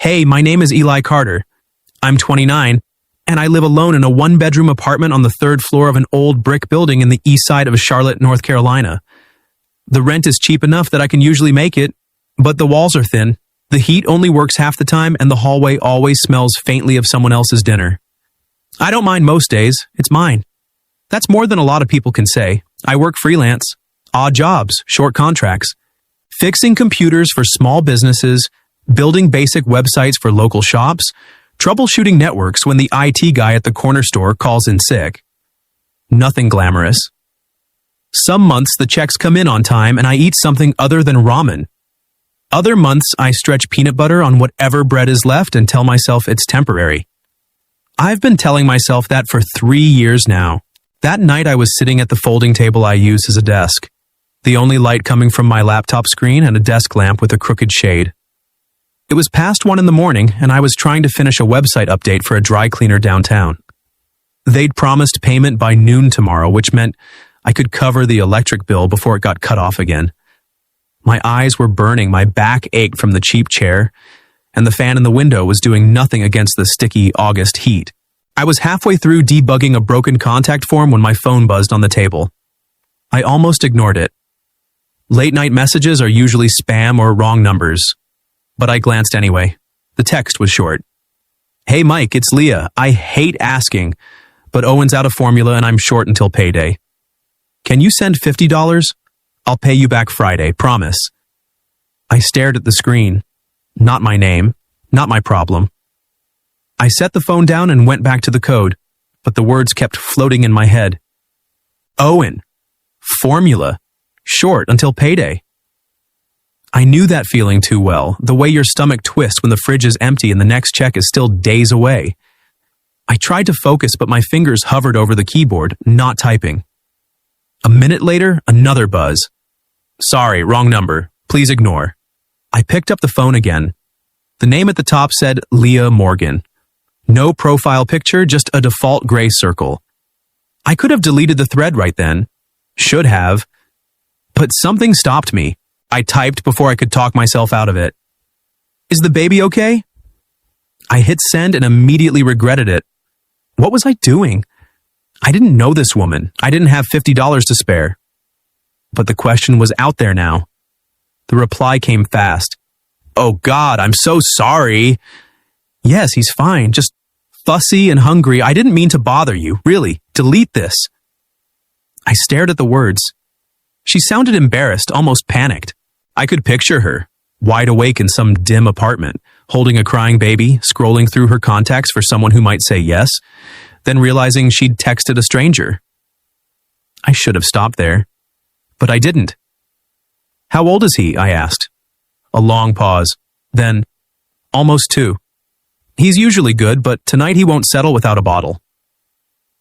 Hey, my name is Eli Carter. I'm 29, and I live alone in a one-bedroom apartment on the third floor of an old brick building in the east side of Charlotte, North Carolina. The rent is cheap enough that I can usually make it, but the walls are thin. The heat only works half the time, and the hallway always smells faintly of someone else's dinner. I don't mind most days. It's mine. That's more than a lot of people can say. I work freelance, odd jobs, short contracts, fixing computers for small businesses, building basic websites for local shops, troubleshooting networks when the IT guy at the corner store calls in sick. Nothing glamorous. Some months the checks come in on time and I eat something other than ramen. Other months I stretch peanut butter on whatever bread is left and tell myself it's temporary. I've been telling myself that for 3 years now. That night I was sitting at the folding table I use as a desk. The only light coming from my laptop screen and a desk lamp with a crooked shade. It was past 1 a.m, and I was trying to finish a website update for a dry cleaner downtown. They'd promised payment by noon tomorrow, which meant I could cover the electric bill before it got cut off again. My eyes were burning, my back ached from the cheap chair, and the fan in the window was doing nothing against the sticky August heat. I was halfway through debugging a broken contact form when my phone buzzed on the table. I almost ignored it. Late-night messages are usually spam or wrong numbers. But I glanced anyway. The text was short. Hey Mike, it's Leah. I hate asking, but Owen's out of formula and I'm short until payday. Can you send $50? I'll pay you back Friday, promise. I stared at the screen. Not my name, not my problem. I set the phone down and went back to the code, but the words kept floating in my head. Owen. Formula. Short until payday. I knew that feeling too well, the way your stomach twists when the fridge is empty and the next check is still days away. I tried to focus, but my fingers hovered over the keyboard, not typing. A minute later, another buzz. Sorry, wrong number. Please ignore. I picked up the phone again. The name at the top said Leah Morgan. No profile picture, just a default gray circle. I could have deleted the thread right then. Should have. But something stopped me. I typed before I could talk myself out of it. Is the baby okay? I hit send and immediately regretted it. What was I doing? I didn't know this woman. I didn't have $50 to spare. But the question was out there now. The reply came fast. Oh God, I'm so sorry. Yes, he's fine. Just fussy and hungry. I didn't mean to bother you. Really, delete this. I stared at the words. She sounded embarrassed, almost panicked. I could picture her, wide awake in some dim apartment, holding a crying baby, scrolling through her contacts for someone who might say yes, then realizing she'd texted a stranger. I should have stopped there, but I didn't. How old is he? I asked. A long pause. Then, almost 2. He's usually good, but tonight he won't settle without a bottle.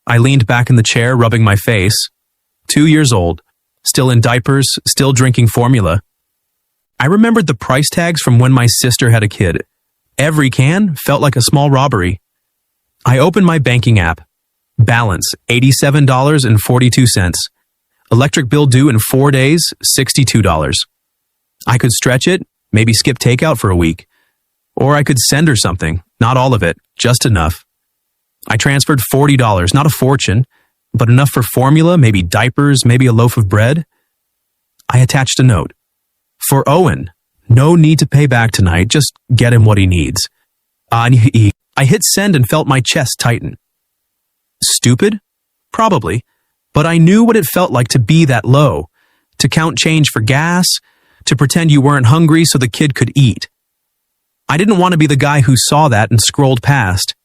I leaned back in the chair, rubbing my face. 2 years old, still in diapers, still drinking formula. I remembered the price tags from when my sister had a kid. Every can felt like a small robbery. I opened my banking app. Balance, $87.42. Electric bill due in 4 days, $62. I could stretch it, maybe skip takeout for a week. Or I could send her something, not all of it, just enough. I transferred $40, not a fortune, but enough for formula, maybe diapers, maybe a loaf of bread. I attached a note. For Owen, no need to pay back tonight, just get him what he needs. I hit send and felt my chest tighten. Stupid? Probably. But I knew what it felt like to be that low, to count change for gas, to pretend you weren't hungry so the kid could eat. I didn't want to be the guy who saw that and scrolled past.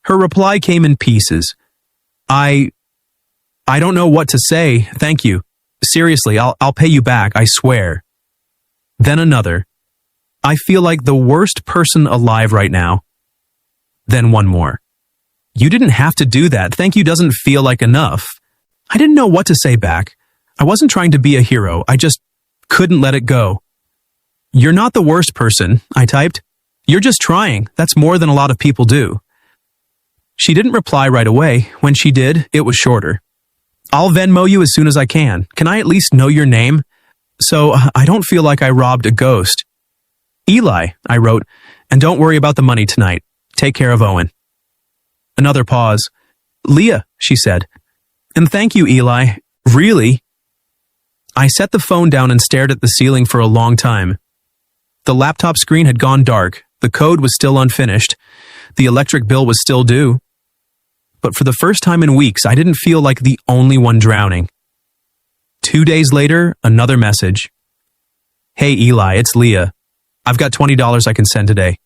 Her reply came in pieces. I don't know what to say, thank you. Seriously, I'll pay you back, I swear. Then another. I feel like the worst person alive right now. Then one more. You didn't have to do that. Thank you doesn't feel like enough. I didn't know what to say back. I wasn't trying to be a hero. I just couldn't let it go. You're not the worst person, I typed. You're just trying. That's more than a lot of people do. She didn't reply right away. When she did, it was shorter. I'll Venmo you as soon as I can. Can I at least know your name? So I don't feel like I robbed a ghost. Eli, I wrote, And don't worry about the money tonight. Take care of Owen. Another pause. Leah, she said. And thank you, Eli. Really? I set the phone down and stared at the ceiling for a long time. The laptop screen had gone dark. The code was still unfinished. The electric bill was still due. But for the first time in weeks, I didn't feel like the only one drowning. 2 days later, another message. Hey, Eli, it's Leah. I've got $20 I can send today.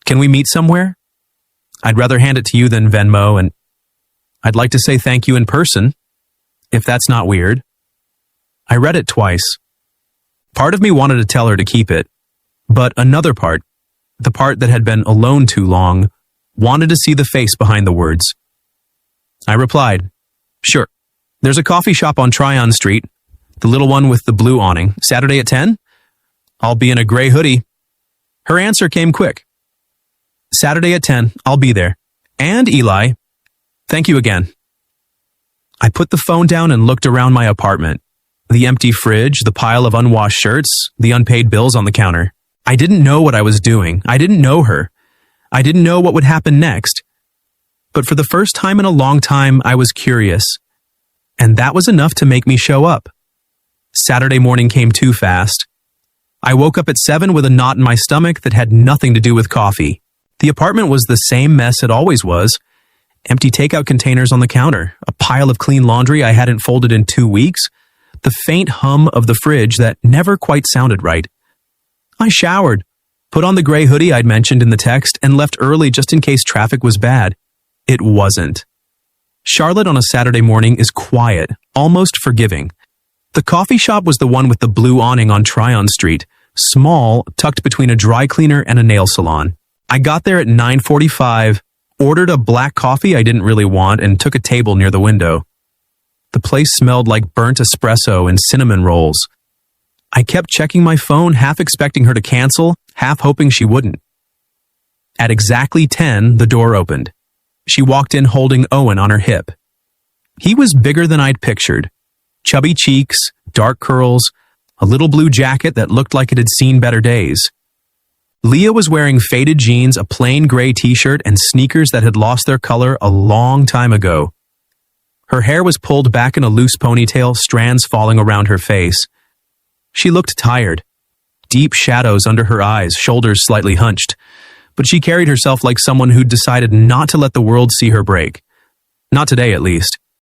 Can we meet somewhere? I'd rather hand it to you than Venmo, and I'd like to say thank you in person, if that's not weird. I read it twice. Part of me wanted to tell her to keep it, but another part, the part that had been alone too long, wanted to see the face behind the words. I replied, sure. There's a coffee shop on Tryon Street, the little one with the blue awning, Saturday at 10? I'll be in a gray hoodie. Her answer came quick. Saturday at 10, I'll be there. And Eli, thank you again. I put the phone down and looked around my apartment. The empty fridge, the pile of unwashed shirts, the unpaid bills on the counter. I didn't know what I was doing. I didn't know her. I didn't know what would happen next. But for the first time in a long time, I was curious. And that was enough to make me show up. Saturday morning came too fast. I woke up at 7 with a knot in my stomach that had nothing to do with coffee. The apartment was the same mess it always was. Empty takeout containers on the counter, a pile of clean laundry I hadn't folded in 2 weeks, the faint hum of the fridge that never quite sounded right. I showered, put on the gray hoodie I'd mentioned in the text, and left early just in case traffic was bad. It wasn't. Charlotte on a Saturday morning is quiet, almost forgiving. The coffee shop was the one with the blue awning on Tryon Street, small, tucked between a dry cleaner and a nail salon. I got there at 9:45, ordered a black coffee I didn't really want, and took a table near the window. The place smelled like burnt espresso and cinnamon rolls. I kept checking my phone, half expecting her to cancel, half hoping she wouldn't. At exactly 10, the door opened. She walked in holding Owen on her hip. He was bigger than I'd pictured. Chubby cheeks, dark curls, a little blue jacket that looked like it had seen better days. Leah was wearing faded jeans, a plain gray t-shirt, and sneakers that had lost their color a long time ago. Her hair was pulled back in a loose ponytail, strands falling around her face. She looked tired. Deep shadows under her eyes, shoulders slightly hunched. But she carried herself like someone who'd decided not to let the world see her break. Not today, at least.